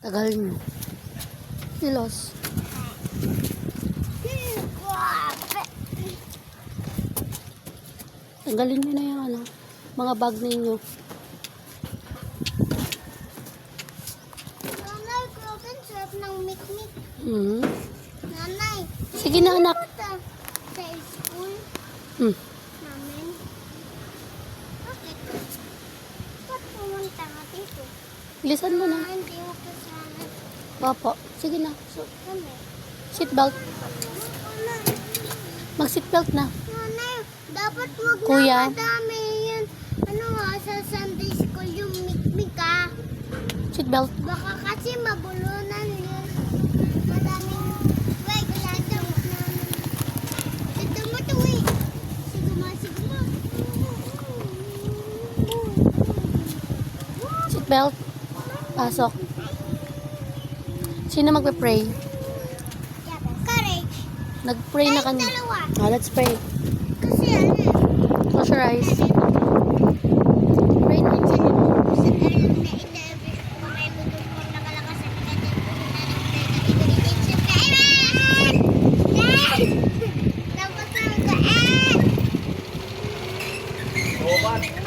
Tagal nyo. Silos. Tanggalin nyo na yung ano, mga bag ninyo. Nanay, grabe, sarap ng mikmik. Nanay, Sige na, anak. sa school Hmm. namin. Bakit? Ba't pumunta ka dito? Bilisan mo na. Hindi mo kasama Opo. Sige na. So, kami. seatbelt. Mag-seatbelt na. Nanay, dapat wag Kuya. na madami yun. Ano nga, sa Sunday school yung mikmik ah. Seatbelt. Baka kasi mabulunan yun. Madaming... Wait, lalata mo namin. Dito mo to eh. Sige mo. Seatbelt. Pasok. Sino magpe-pray? Courage. Nag-pray na kami. Dalawa. Let's pray. Kasi ano eh. Close your eyes. Pray na. Dapat lang ka